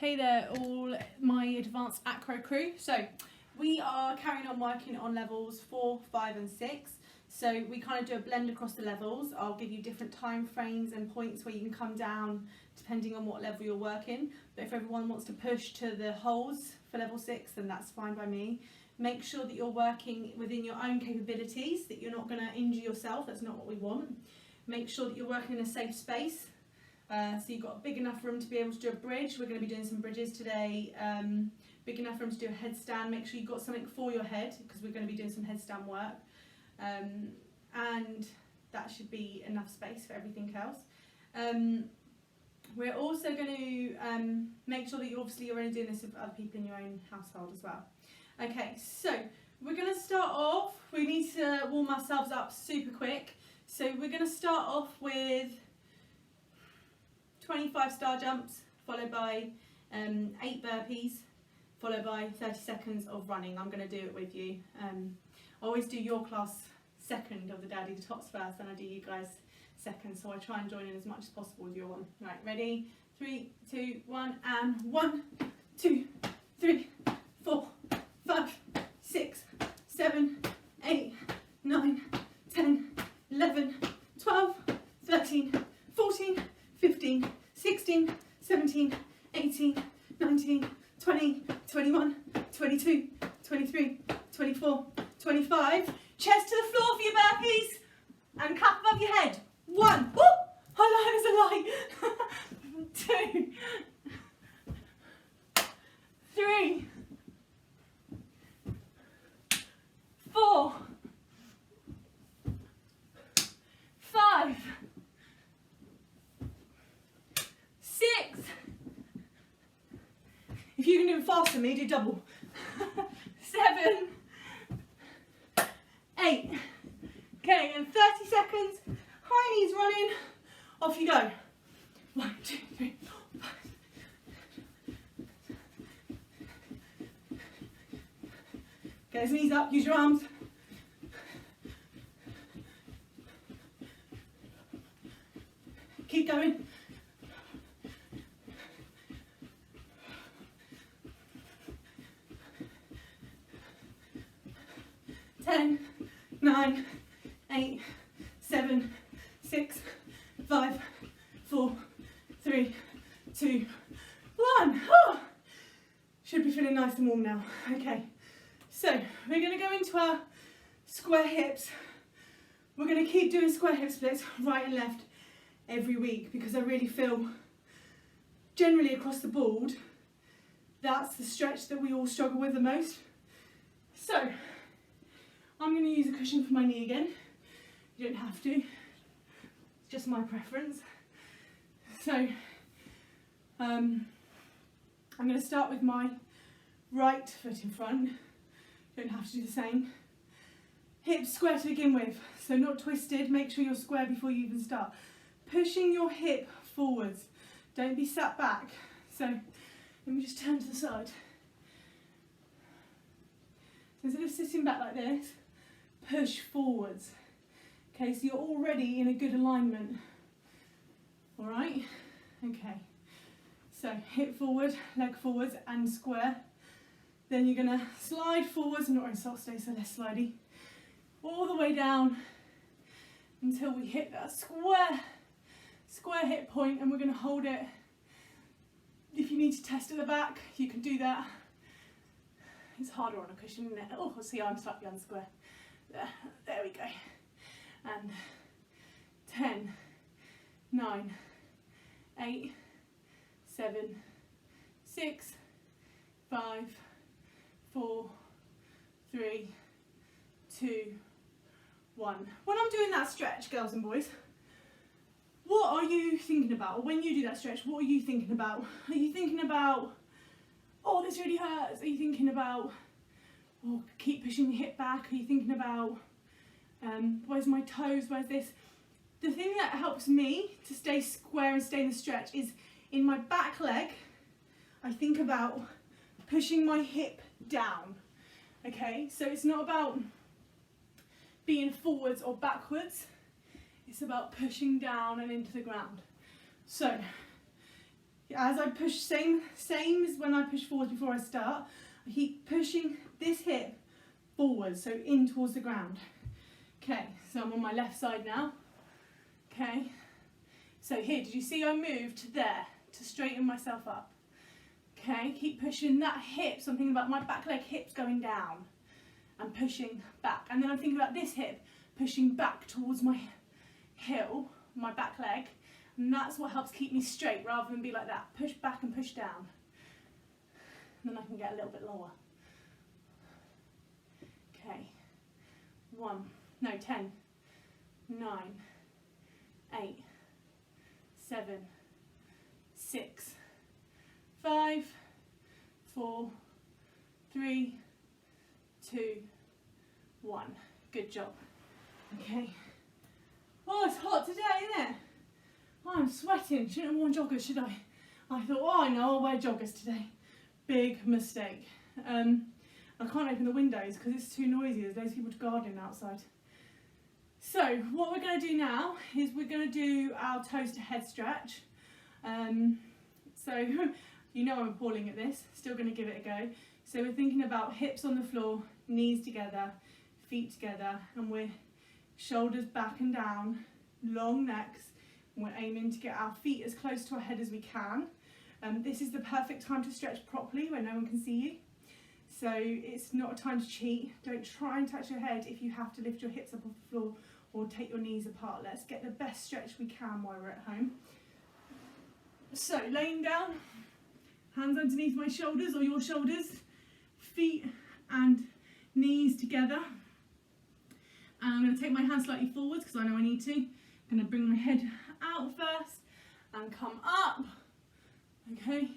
Hey there all my advanced acro crew. So we are carrying on working on levels 4, 5 and 6. So we kind of do a blend across the levels. I'll give you different time frames and points where you can come down depending on what level you're working. But if everyone wants to push to the holds for level 6, then that's fine by me. Make sure that you're working within your own capabilities, that you're not going to injure yourself. That's not what we want. Make sure that you're working in a safe space. So you've got a big enough room to be able to do a bridge. We're going to be doing some bridges today. Big enough room to do a headstand. Make sure you've got something for your head because we're going to be doing some headstand work. And that should be enough space for everything else. We're also going to make sure that you're only doing this with other people in your own household as well. Okay, so we're going to start off. We need to warm ourselves up super quick. So we're going to start off with 25 star jumps, followed by 8 burpees, followed by 30 seconds of running. I'm going to do it with you. I always do your class second of the Daddy Detox first, and I do you guys second, so I try and join in as much as possible with your one. Right, ready? 3, 2, 1, and 1, 2, 3, 4, 5, 6, 7, 8, 9, 10, 11, 12, 13, 14, 15, 16, 17, 18, 19, 20, 21, 22, 23, 24, 25. Chest to the floor for your burpees and clap above your head. 1. Woo! How low is a light? 2, 3, 4, 5, 6. If you can do it faster than me, do double. 7, 8. Okay, and 30 seconds. High knees running. Off you go. 1, 2, 3, 4, 5. Get those knees up. Use your arms. Keep going. 10, 9, 8, 7, 6, 5, 4, 3, 2, 1. Oh, should be feeling nice and warm now. Okay, so we're going to go into our square hips. We're going to keep doing square hip splits right and left every week because I really feel generally across the board that's the stretch that we all struggle with the most. So I'm going to use a cushion for my knee again. You don't have to, it's just my preference. So I'm going to start with my right foot in front. You don't have to do the same. Hips square to begin with, so not twisted. Make sure you're square before you even start. Pushing your hip forwards, don't be sat back. So let me just turn to the side. So instead of sitting back like this, push forwards. Okay, so you're already in a good alignment. All right, okay. So hip forward, leg forwards and square. Then you're gonna slide forwards, not in soft stay, so less slidey. All the way down until we hit that square hip point, and we're gonna hold it. If you need to test at the back, you can do that. It's harder on a cushion, isn't it? Oh, see, I'm slightly unsquare. There we go. And 10, 9, 8, 7, 6, 5, 4, 3, 2, 1. When I'm doing that stretch, girls and boys, what are you thinking about? When you do that stretch, what are you thinking about? Are you thinking about, oh, this really hurts? Are you thinking about, oh, keep pushing the hip back? Are you thinking about, where's my toes? Where's this? The thing that helps me to stay square and stay in the stretch is in my back leg, I think about pushing my hip down. Okay, so it's not about being forwards or backwards. It's about pushing down and into the ground. So As I push, same as when I push forward before I start, I keep pushing this hip forward, so in towards the ground. Okay, so I'm on my left side now. Okay, so here, did you see I moved to there to straighten myself up? Okay, keep pushing that hip, so I'm thinking about my back leg hips going down and pushing back. And then I'm thinking about this hip pushing back towards my heel, my back leg. And that's what helps keep me straight rather than be like that. Push back and push down. And then I can get a little bit lower. Okay, 10, 9, 8, 7, 6, 5, 4, 3, 2, 1. Good job. Okay. Oh, it's hot today, isn't it? Oh, I'm sweating. Shouldn't have worn joggers, should I? I thought, oh, I know, I'll wear joggers today. Big mistake. I can't open the windows because it's too noisy. There's loads of people gardening outside. So what we're going to do now is we're going to do our toes to head stretch. So you know I'm appalling at this. Still going to give it a go. So we're thinking about hips on the floor, knees together, feet together, and we're shoulders back and down, long necks. And we're aiming to get our feet as close to our head as we can. This is the perfect time to stretch properly when no one can see you. So it's not a time to cheat. Don't try and touch your head if you have to lift your hips up off the floor or take your knees apart. Let's get the best stretch we can while we're at home. So laying down, hands underneath my shoulders or your shoulders, feet and knees together. And I'm going to take my hands slightly forwards because I know I need to. I'm going to bring my head out first and come up. Okay,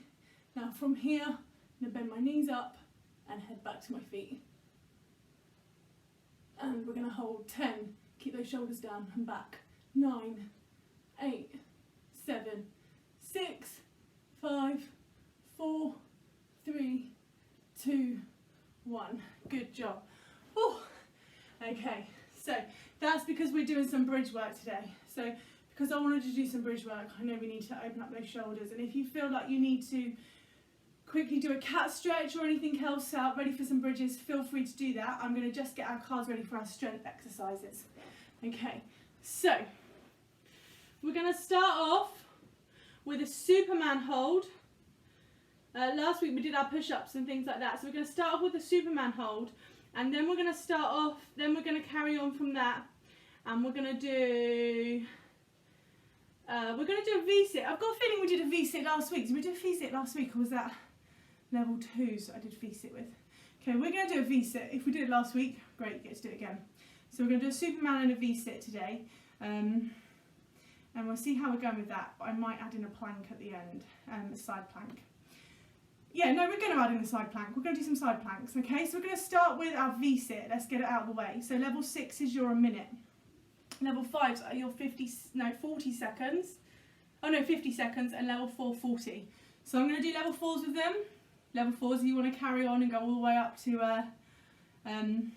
now from here, I'm going to bend my knees up and head back to my feet. And we're going to hold 10, keep those shoulders down and back. 9, 8, 7, 6, 5, 4, 3, 2, 1. Good job. Whew. Okay, so that's because we're doing some bridge work today. So because I wanted to do some bridge work, I know we need to open up those shoulders. And if you feel like you need to quickly do a cat stretch or anything else out, ready for some bridges, feel free to do that. I'm going to just get our calves ready for our strength exercises. Okay, so we're going to start off with a Superman hold. Last week we did our push-ups and things like that, so we're going to start off with a Superman hold, and then we're going to start off, then we're going to carry on from that, and we're going to do a V-sit. I've got a feeling we did a V-sit last week. Did we do a V-sit last week, or was that level 2s I did V-sit with? Okay, we're going to do a V-sit. If we did it last week, great, get to do it again. So we're going to do a Superman and a V-sit today, and we'll see how we're going with that. But I might add in a plank at the end, a side plank. Yeah, no, we're going to add in a side plank. We're going to do some side planks, okay? So we're going to start with our V-sit. Let's get it out of the way. So level 6 is your a minute. Level 5 are your 40 seconds. Oh no, 50 seconds, and level 4, 40. So I'm going to do level 4s with them. Level 4s, if you want to carry on and go all the way up to 1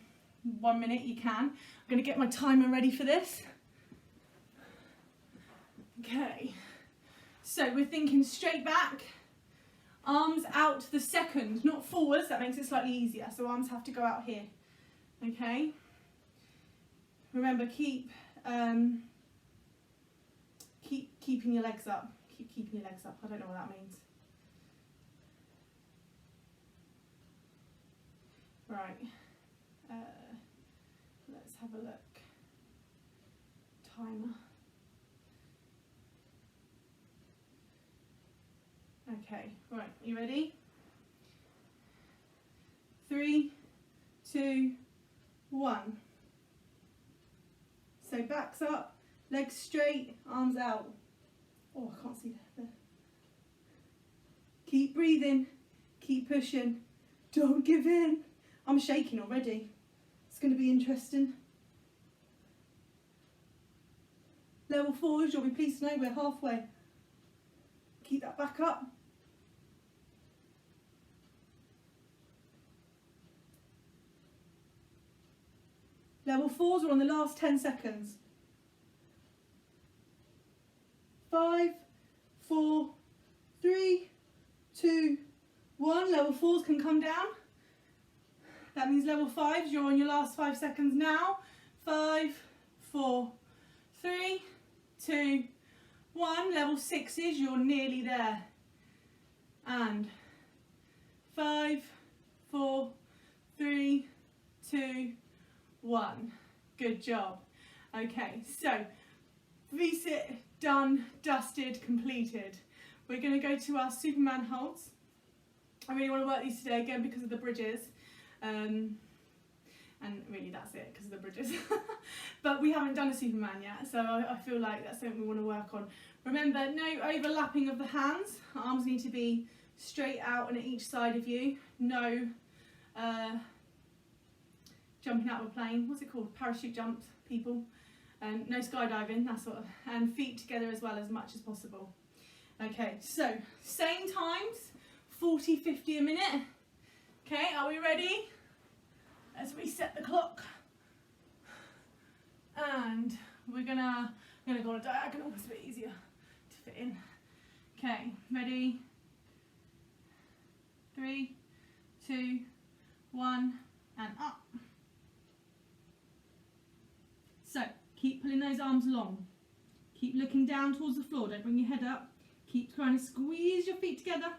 minute, you can. I'm going to get my timer ready for this. Okay, so we're thinking straight back, arms out to the second, not forwards, that makes it slightly easier, so arms have to go out here, okay? Remember, keep keeping your legs up, keep keeping your legs up, I don't know what that means. Right, let's have a look, timer. Okay, right, you ready? 3, 2, 1. So backs up, legs straight, arms out. Oh, I can't see that. Keep breathing, keep pushing. Don't give in. I'm shaking already. It's going to be interesting. Level 4s, you'll be pleased to know we're halfway. Keep that back up. Level 4s are on the last 10 seconds. 5, 4, 3, 2, 1. Level 4s can come down. That means level 5s, you're on your last 5 seconds now. 5, 4, 3, 2, 1. Level 6s, you're nearly there. And 5, 4, 3, 2, 1. Good job. Okay, so reset, done, dusted, completed. We're going to go to our Superman holds. I really want to work these today again because of the bridges. And really that's it, because of the bridges. But we haven't done a Superman yet, so I feel like that's something we want to work on. Remember, no overlapping of the hands. Arms need to be straight out and at each side of you. No jumping out of a plane. What's it called? Parachute jumps, people. No skydiving, that sort of. And feet together as well as much as possible. Okay, so same times, 40, 50 a minute. Okay, are we ready? Let's reset the clock. And we're gonna go on a diagonal, it's a bit easier to fit in. Okay, ready? 3, 2, 1, and up. So, keep pulling those arms long. Keep looking down towards the floor, don't bring your head up. Keep trying to squeeze your feet together.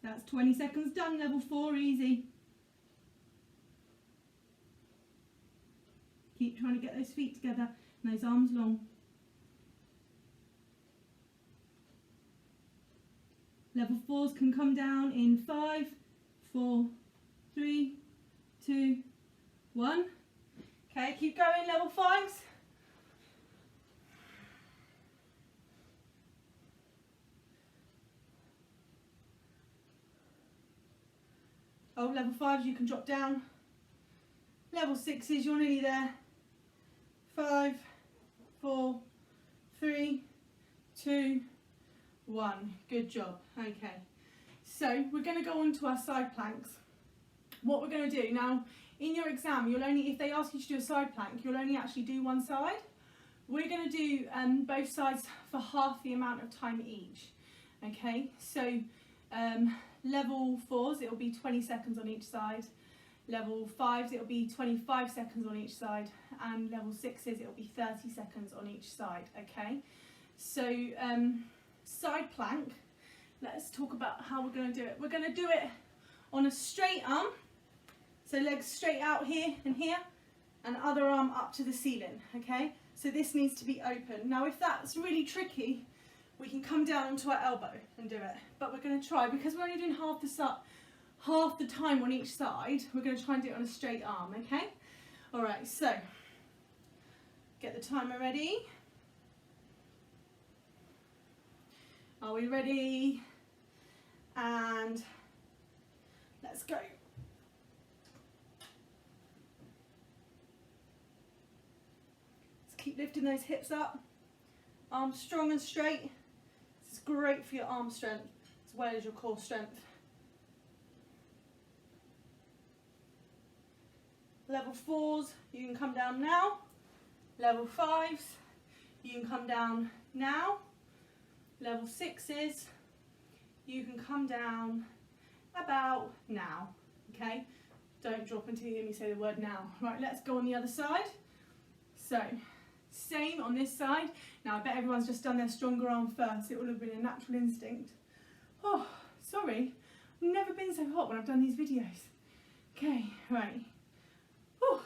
That's 20 seconds done, level 4, easy. Keep trying to get those feet together and those arms long. Level 4s can come down in 5, 4, 3, 2, 1. Okay, keep going, level 5s. Oh, level 5s you can drop down. Level 6s, you're nearly there. 5, 4, 3, 2, 1. Good job. Okay, so we're going to go on to our side planks. What we're going to do now, in your exam, you'll only, if they ask you to do a side plank, you'll only actually do one side. We're going to do both sides for half the amount of time each. Okay, so level 4s, it will be 20 seconds on each side. Level 5s, it will be 25 seconds on each side. And level 6s, it will be 30 seconds on each side. Okay, so side plank, let's talk about how we're going to do it. We're going to do it on a straight arm, so legs straight out here and here, and other arm up to the ceiling. Okay, so this needs to be open. Now if that's really tricky, we can come down onto our elbow and do it, but we're going to try, because we're only doing half the time on each side, we're going to try and do it on a straight arm. Okay, alright, so get the timer ready. Are we ready? And let's go. Let's keep lifting those hips up. Arms strong and straight. This is great for your arm strength as well as your core strength. Level 4s, you can come down now. Level 5s, you can come down now. Level 6s, you can come down about now. Okay, don't drop until you hear me say the word now. Right, let's go on the other side. So same on this side. Now I bet everyone's just done their stronger arm first. It will have been a natural instinct. Oh, sorry, I've never been so hot when I've done these videos. Okay, right. Whew.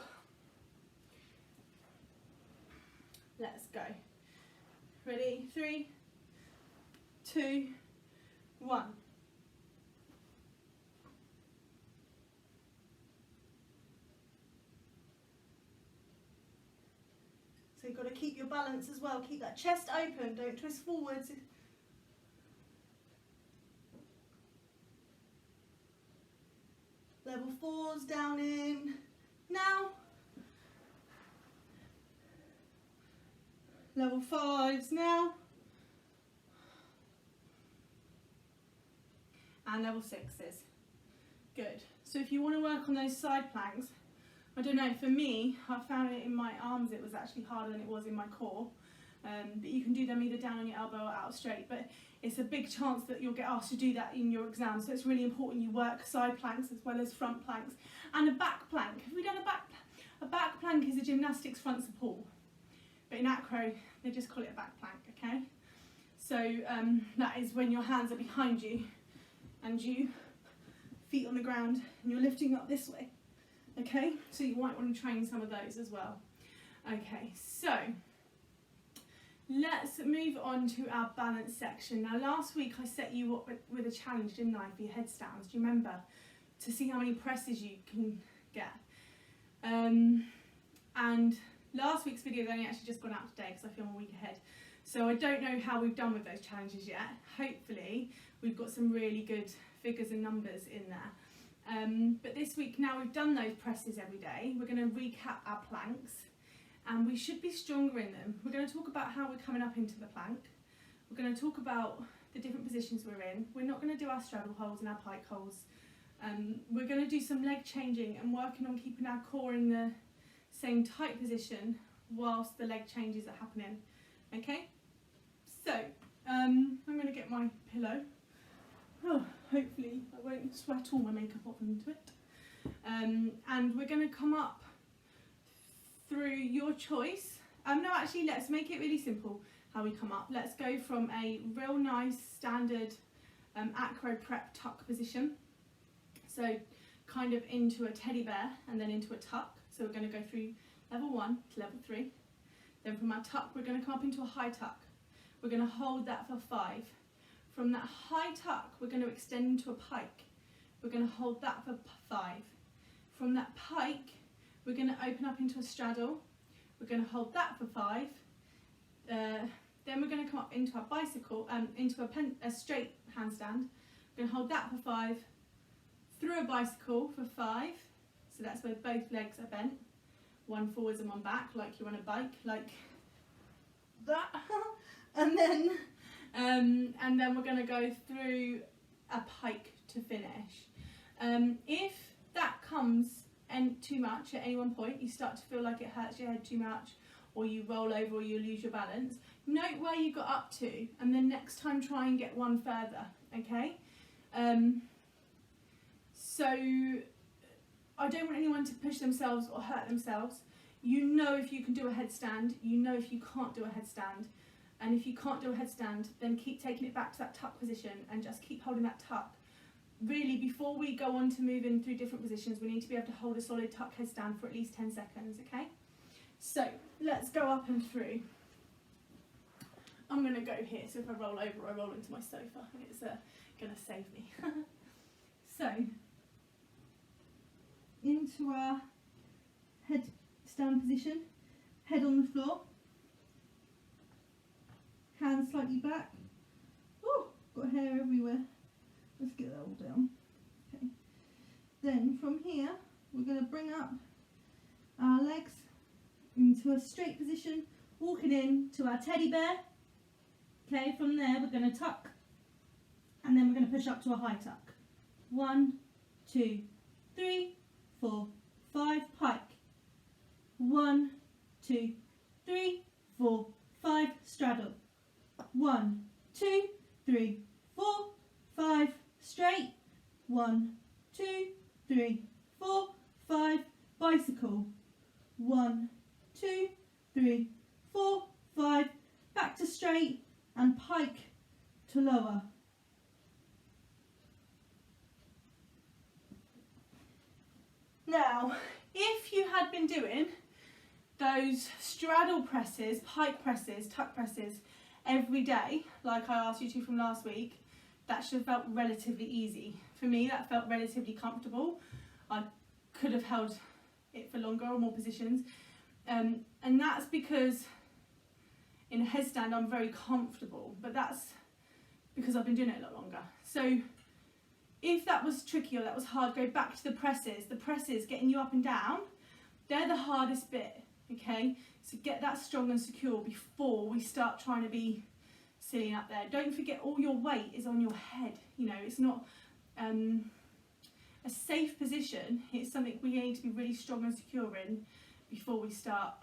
Let's go. Ready? 3, 2, 1. So you've got to keep your balance as well. Keep that chest open. Don't twist forwards. Level 4s down in now. Level 5s now. And level 6s. Good. So if you want to work on those side planks, I don't know, for me, I found it in my arms, it was actually harder than it was in my core. But you can do them either down on your elbow or out straight, but it's a big chance that you'll get asked to do that in your exam, so it's really important you work side planks as well as front planks. And a back plank. Have we done a back plank? A back plank is a gymnastics front support, but in acro they just call it a back plank, okay? So that is when your hands are behind you and you feet on the ground and you're lifting up this way, okay? So you might want to train some of those as well. Okay, so let's move on to our balance section. Now last week I set you up with a challenge, didn't I, for your headstands, do you remember? To see how many presses you can get. And last week's video has only actually just gone out today because I film a week ahead. So I don't know how we've done with those challenges yet. Hopefully we've got some really good figures and numbers in there. But this week, now we've done those presses every day, we're going to recap our planks and we should be stronger in them. We're going to talk about how we're coming up into the plank. We're going to talk about the different positions we're in. We're not going to do our straddle holds and our pike holds. We're going to do some leg changing and working on keeping our core in the same tight position whilst the leg changes are happening. Okay, so I'm going to get my pillow. Oh, hopefully I won't sweat all my makeup off into it. And we're going to come up through your choice. No, actually, let's make it really simple how we come up. Let's go from a real nice standard acro prep tuck position. So kind of into a teddy bear and then into a tuck. So we're going to go through level 1 to level 3. Then from our tuck, we're going to come up into a high tuck. We're going to hold that for 5. From that high tuck, we're going to extend into a pike. We're going to hold that for 5. From that pike, we're going to open up into a straddle. We're going to hold that for 5. Then we're going to come up into our bicycle, into a straight handstand. We're going to hold that for 5. Through a bicycle for 5. So that's where both legs are bent. One forwards and one back, like you're on a bike, like that. and then we're going to go through a pike to finish. If that comes too much at any one point, you start to feel like it hurts your head too much, or you roll over or you lose your balance, note where you got up to, and then next time try and get one further, okay? So I don't want anyone to push themselves or hurt themselves. You know if you can do a headstand, you know if you can't do a headstand. And if you can't do a headstand, then keep taking it back to that tuck position and just keep holding that tuck. Really, before we go on to moving through different positions, we need to be able to hold a solid tuck headstand for at least 10 seconds, okay? So let's go up and through. I'm going to go here, so if I roll over, I roll into my sofa, and it's going to save me. So, into our headstand position, head on the floor, hands slightly back. Oh, got hair everywhere. Let's get that all down. Okay. Then from here, we're going to bring up our legs into a straight position, walking in to our teddy bear. Okay, from there we're going to tuck, and then we're going to push up to a high tuck. 1, 2, 3, 4, 5, pike. 1, 2, 3, 4, 5, straddle. 1, 2, 3, 4, 5, straight. 1, 2, 3, 4, 5, bicycle. 1, 2, 3, 4, 5, back to straight and pike to lower. Now, if you had been doing those straddle presses, pike presses, tuck presses every day, like I asked you to from last week, that should have felt relatively easy. For me, that felt relatively comfortable. I could have held it for longer or more positions. And that's because in a headstand I'm very comfortable, but that's because I've been doing it a lot longer. So if that was tricky or that was hard, go back to the presses. The presses, getting you up and down, they're the hardest bit, okay? So get that strong and secure before we start trying to be silly up there. Don't forget all your weight is on your head, you know, it's not, a safe position. It's something we need to be really strong and secure in before we start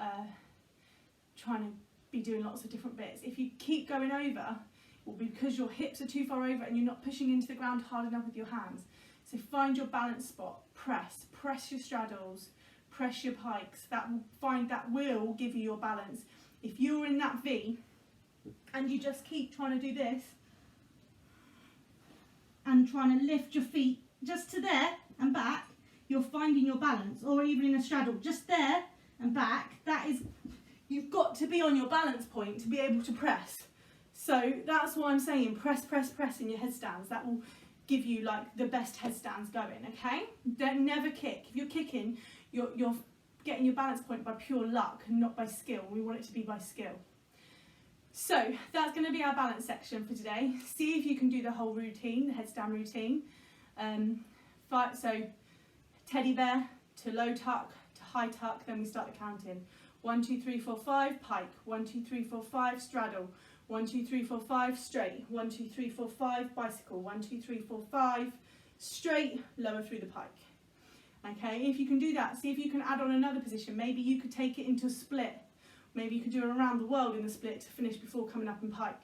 trying to be doing lots of different bits. If you keep going over, it will be because your hips are too far over and you're not pushing into the ground hard enough with your hands. So find your balance spot, press your straddles, press your pikes. That will give you your balance. If you're in that V and you just keep trying to do this and trying to lift your feet just to there and back, you're finding your balance. Or even in a straddle, just there and back, you've got to be on your balance point to be able to press. So that's why I'm saying press in your headstands. That will give you like the best headstands going, okay? Don't never kick. If you're kicking, you're getting your balance point by pure luck and not by skill. We want it to be by skill. So that's going to be our balance section for today. See if you can do the whole routine, the headstand routine. So teddy bear to low tuck to high tuck, then we start the counting. 1, 2, 3, 4, 5, pike. 1, 2, 3, 4, 5, straddle. 1, 2, 3, 4, 5, straight. 1, 2, 3, 4, 5, bicycle. 1, 2, 3, 4, 5, straight, lower through the pike. Okay, if you can do that, see if you can add on another position. Maybe you could take it into a split. Maybe you could do it around the world in the split to finish before coming up in pike.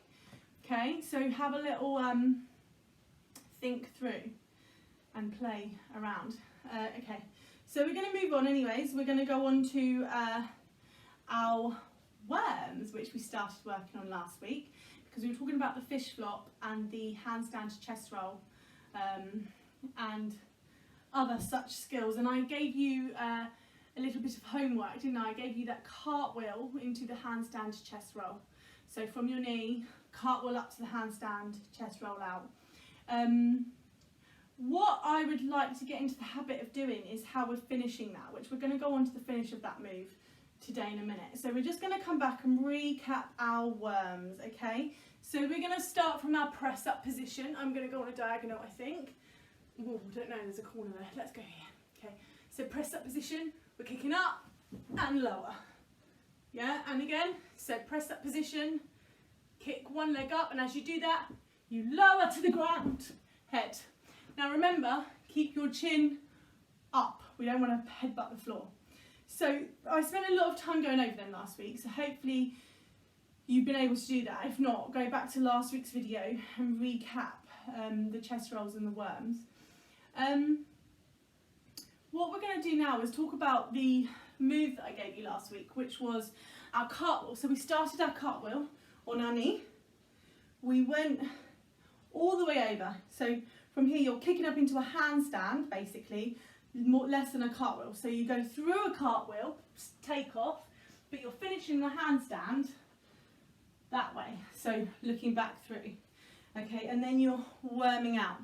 Okay, so have a little think through and play around. Okay, so we're going to move on anyways. We're going to go on to our worms, which we started working on last week, because we were talking about the fish flop and the handstand to chest roll and other such skills. And I gave you a little bit of homework, didn't I? I gave you that cartwheel into the handstand to chest roll. So from your knee, cartwheel up to the handstand, chest roll out. What I would like to get into the habit of doing is how we're finishing that, which we're going to go on to the finish of that move today in a minute. So we're just going to come back and recap our worms, okay? So we're going to start from our press up position. I'm going to go on a diagonal, I think. Oh, I don't know, there's a corner there. Let's go here. Okay, so press up position, we're kicking up and lower. Yeah, and again, so press up position, kick one leg up, and as you do that, you lower to the ground, head. Now remember, keep your chin up. We don't want to headbutt the floor. So I spent a lot of time going over them last week, so hopefully you've been able to do that. If not, go back to last week's video and recap the chest rolls and the worms. What we're going to do now is talk about the move that I gave you last week, which was our cartwheel. So we started our cartwheel on our knee. We went all the way over. So from here you're kicking up into a handstand, basically, less than a cartwheel. So you go through a cartwheel, take off, but you're finishing the handstand that way. So looking back through. Okay, and then you're worming out.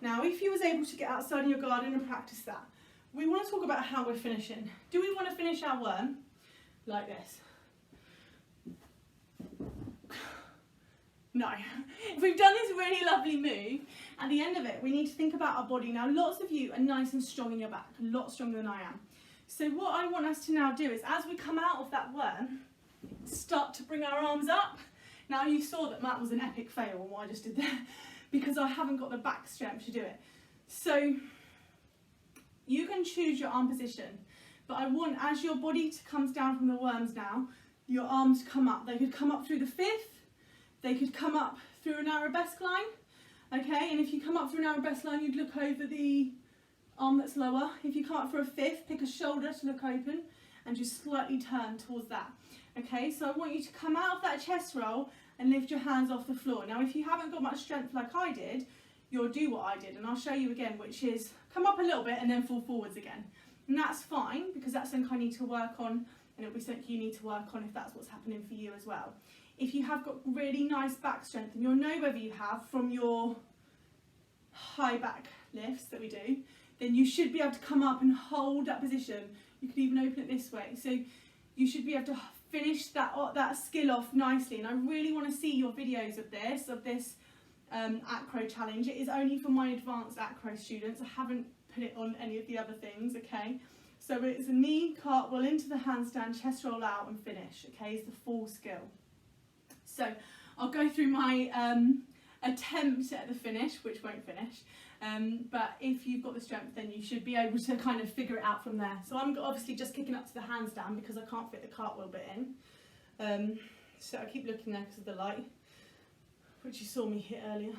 Now, if you was able to get outside in your garden and practice that, we want to talk about how we're finishing. Do we want to finish our worm like this? No. If we've done this really lovely move, at the end of it, we need to think about our body. Now, lots of you are nice and strong in your back, a lot stronger than I am. So what I want us to now do is, as we come out of that worm, start to bring our arms up. Now, you saw that that was an epic fail on what I just did there, because I haven't got the back strength to do it. So you can choose your arm position, but I want, as your body comes down from the worms now, your arms come up. They could come up through the fifth, they could come up through an arabesque line, okay? And if you come up through an arabesque line, you'd look over the arm that's lower. If you come up for a fifth, pick a shoulder to look open and just slightly turn towards that. Okay, so I want you to come out of that chest roll and lift your hands off the floor. Now, if you haven't got much strength like I did, you'll do what I did, and I'll show you again, which is come up a little bit and then fall forwards again. And that's fine, because that's something I need to work on, and it'll be something you need to work on if that's what's happening for you as well. If you have got really nice back strength, and you'll know whether you have from your high back lifts that we do, then you should be able to come up and hold that position. You could even open it this way. So you should be able to finish that skill off nicely. And I really want to see your videos of this acro challenge. It is only for my advanced acro students. I haven't put it on any of the other things, okay? So it's a knee cartwheel into the handstand, chest roll out and finish, okay? It's the full skill. So I'll go through my attempt at the finish, which won't finish, But if you've got the strength, then you should be able to kind of figure it out from there. So I'm obviously just kicking up to the handstand because I can't fit the cartwheel bit in. So I keep looking there because of the light, which you saw me hit earlier.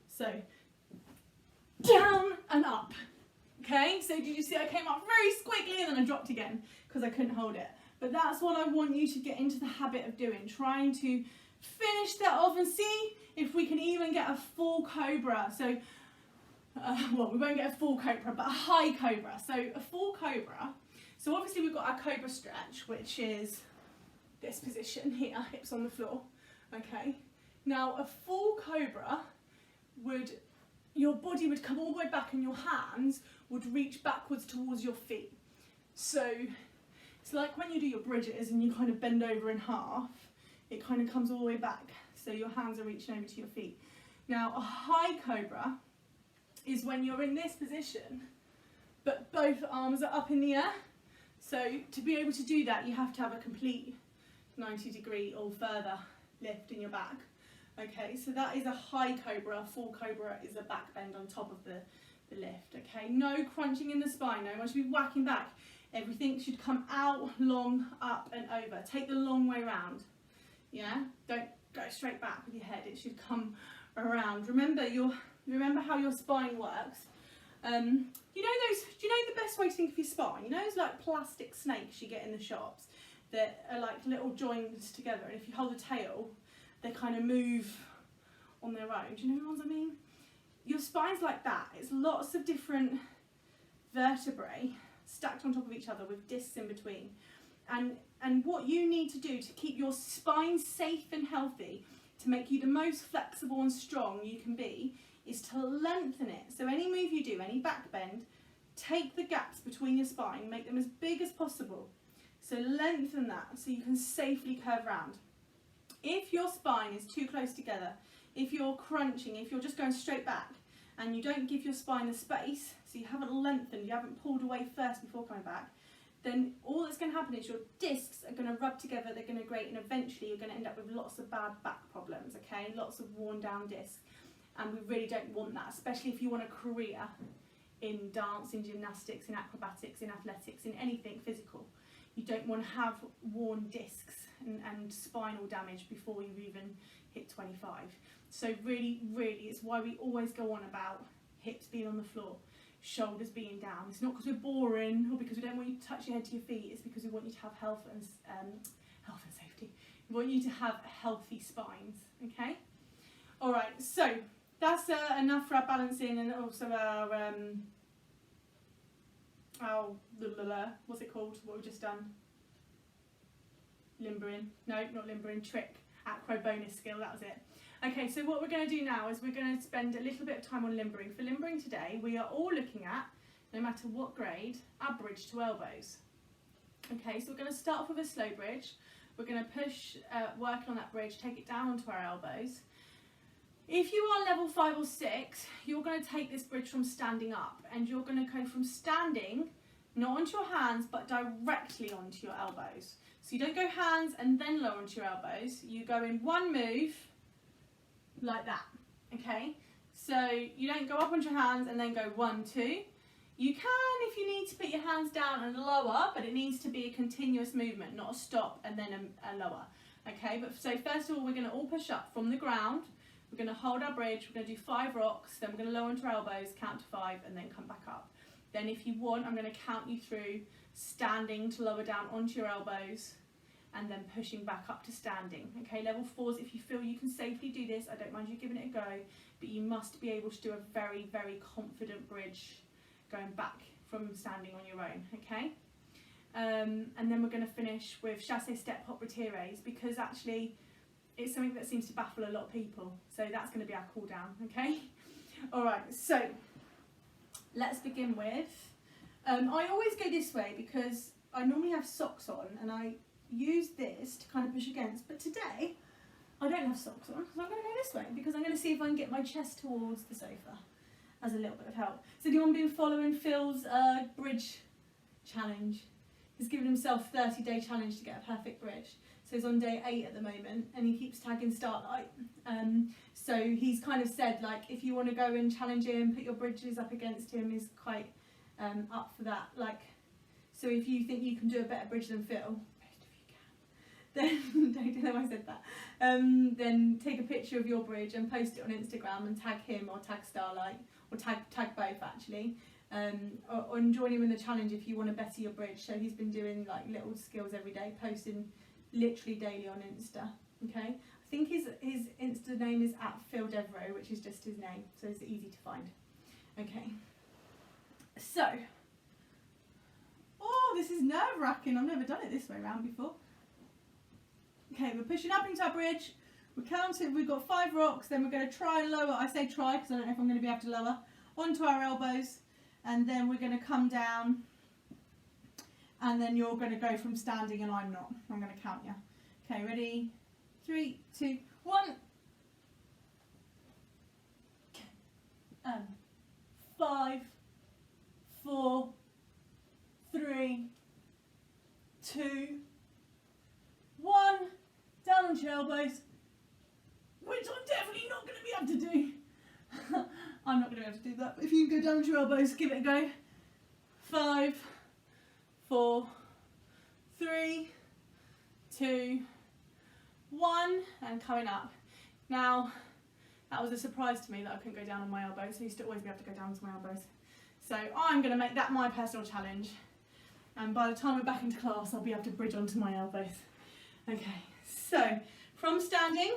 So down and up. Okay, so did you see I came up very squiggly and then I dropped again because I couldn't hold it. But that's what I want you to get into the habit of doing, trying to finish that off and see if we can even get a full cobra. So, well, we won't get a full cobra, but a high cobra. So a full cobra, so obviously we've got our cobra stretch, which is this position here, hips on the floor, okay? Now a full cobra your body would come all the way back and your hands would reach backwards towards your feet. So it's like when you do your bridges and you kind of bend over in half, it kind of comes all the way back. So your hands are reaching over to your feet. Now a high cobra is when you're in this position, but both arms are up in the air. So to be able to do that, you have to have a complete 90-degree or further lift in your back. Okay, so that is a high cobra. A full cobra is a back bend on top of the lift. Okay, no crunching in the spine. No one should be whacking back. Everything should come out, long, up and over. Take the long way round. Yeah, don't go straight back with your head. It should come around. Remember how your spine works. Do you know the best way to think of your spine? You know those like plastic snakes you get in the shops that are like little joints together, and if you hold the tail, they kind of move on their own. Do you know the ones I mean? Your spine's like that. It's lots of different vertebrae stacked on top of each other with discs in between. And what you need to do to keep your spine safe and healthy, to make you the most flexible and strong you can be, is to lengthen it. So any move you do, any back bend, take the gaps between your spine, make them as big as possible. So lengthen that so you can safely curve round. If your spine is too close together, if you're crunching, if you're just going straight back and you don't give your spine the space, so you haven't lengthened, you haven't pulled away first before coming back, then all that's going to happen is your discs are going to rub together, they're going to grate, and eventually you're going to end up with lots of bad back problems, okay? Lots of worn down discs. And we really don't want that, especially if you want a career in dance, in gymnastics, in acrobatics, in athletics, in anything physical. You don't want to have worn discs and spinal damage before you even hit 25. So really, it's why we always go on about hips being on the floor, shoulders being down. It's not because we're boring or because we don't want you to touch your head to your feet. It's because we want you to have health and safety. We want you to have healthy spines, okay? All right, so that's enough for our balancing and also our what's it called? What we've just done? Limbering. No, not limbering. Trick. Acro bonus skill. That was it. Okay, so what we're going to do now is we're going to spend a little bit of time on limbering. For limbering today, we are all looking at, no matter what grade, our bridge to elbows. Okay, so we're going to start off with a slow bridge. We're going to push, working on that bridge, take it down onto our elbows. If you are level 5 or 6, you're going to take this bridge from standing up, and you're going to go from standing, not onto your hands, but directly onto your elbows. So you don't go hands and then lower onto your elbows. You go in one move, like that, okay? So you don't go up onto your hands and then go 1, 2. You can if you need to put your hands down and lower, but it needs to be a continuous movement, not a stop and then a lower, okay? But so first of all, we're going to all push up from the ground. We're going to hold our bridge, we're going to do 5 rocks, then we're going to lower onto our elbows, count to 5 and then come back up. Then if you want, I'm going to count you through standing to lower down onto your elbows and then pushing back up to standing. Okay, level 4s, if you feel you can safely do this, I don't mind you giving it a go, but you must be able to do a very, very confident bridge going back from standing on your own, okay? And then we're going to finish with chassé step hop retires, because actually it's something that seems to baffle a lot of people. So that's going to be our cool down, okay? All right, so let's begin with, I always go this way because I normally have socks on and I use this to kind of push against, but today I don't have socks on, so I'm going to go this way because I'm going to see if I can get my chest towards the sofa as a little bit of help. So anyone been following Phil's bridge challenge? He's given himself a 30-day challenge to get a perfect bridge. So he's on day 8 at the moment, and he keeps tagging Starlight. So he's kind of said, like, if you want to go and challenge him, put your bridges up against him, he's quite up for that. Like, so if you think you can do a better bridge than Phil, then don't know why I said that. Then take a picture of your bridge and post it on Instagram and tag him or tag Starlight, or tag both actually. Or join him in the challenge if you want to better your bridge. So he's been doing like little skills every day, posting literally daily on Insta. Okay, I think his Insta name is @PhilDevro, which is just his name, so it's easy to find. Okay, so this is nerve-wracking. I've never done it this way around before. Okay, we're pushing up into our bridge. We're counting. We've got 5 rocks. Then we're going to try and lower. I say try because I don't know if I'm going to be able to lower onto our elbows, and then we're going to come down. And then you're going to go from standing, and I'm not. I'm going to count you. Okay, ready? 3, 2, 1. 5, 4, 3, 2, 1. Down onto your elbows, which I'm definitely not going to be able to do. I'm not going to be able to do that. But if you can go down onto your elbows, give it a go. 5, 4, 3, 2, 1, and coming up. Now, that was a surprise to me that I couldn't go down on my elbows. I used to always be able to go down to my elbows. So I'm going to make that my personal challenge. And by the time we're back into class, I'll be able to bridge onto my elbows. Okay, so from standing,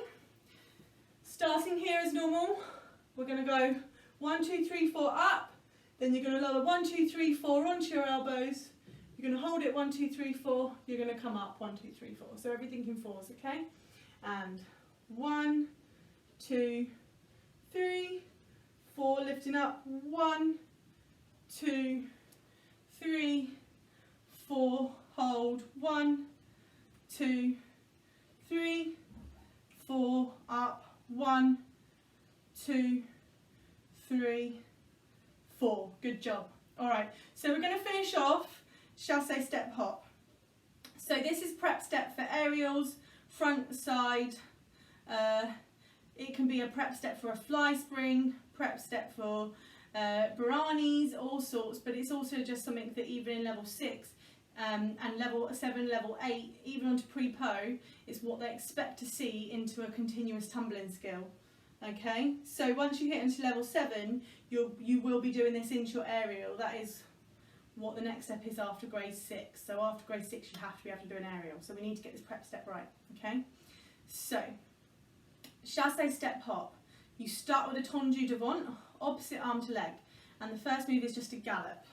starting here as normal, we're going to go 1, 2, 3, 4 up. Then you're going to lower 1, 2, 3, 4 onto your elbows. You're going to hold it 1, 2, 3, 4. You're going to come up 1, 2, 3, 4. So everything in 4s, okay? And 1, 2, 3, 4. Lifting up. 1, 2, 3, 4. Hold. 1, 2, 3, 4. Up. 1, 2, 3, 4. Good job. All right. So we're going to finish off chassé step hop. So this is prep step for aerials, front, side. It can be a prep step for a fly spring, prep step for Baranis, all sorts, but it's also just something that even in level 6 and level 7, level 8, even onto pre-po, is what they expect to see into a continuous tumbling skill. Okay, so once you hit into level 7, you will be doing this into your aerial. That is what the next step is after grade 6. So after grade 6 you have to be able to do an aerial. So we need to get this prep step right, okay? So, chassé step hop. You start with a tendu devant, opposite arm to leg. And the first move is just a gallop.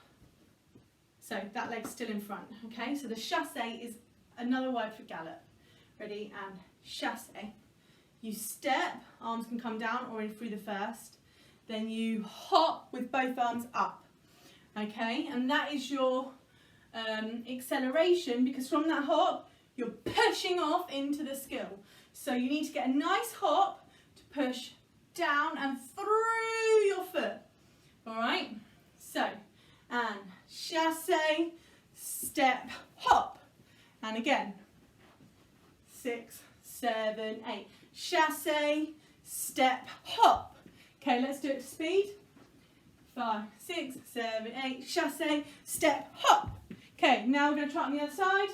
So that leg's still in front, okay? So the chassé is another word for gallop. Ready? And chassé. You step, arms can come down or in through the first. Then you hop with both arms up. Okay, and that is your acceleration, because from that hop, you're pushing off into the skill. So you need to get a nice hop to push down and through your foot. All right, so, and chassé, step, hop. And again, 6, 7, 8. Chassé, step, hop. Okay, let's do it to speed. 5, 6, 7, 8, chassé, step, hop. Okay, now we're going to try it on the other side.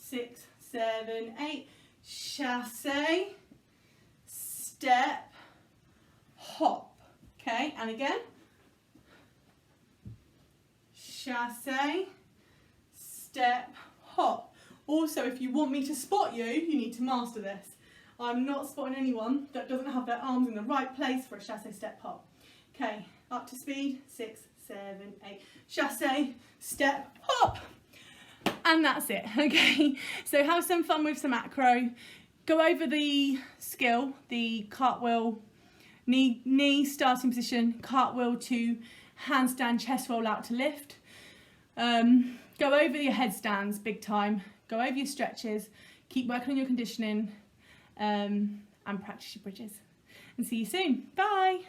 6, 7, 8, chassé, step, hop. Okay, and again. Chassé, step, hop. Also, if you want me to spot you, you need to master this. I'm not spotting anyone that doesn't have their arms in the right place for a chassé step hop. Okay, up to speed, 6, 7, 8, chassé, step, hop. And that's it, okay? So have some fun with some acro. Go over the skill, the cartwheel, knee starting position, cartwheel to handstand, chest roll out to lift. Go over your headstands big time. Go over your stretches. Keep working on your conditioning and practice your bridges. And see you soon. Bye.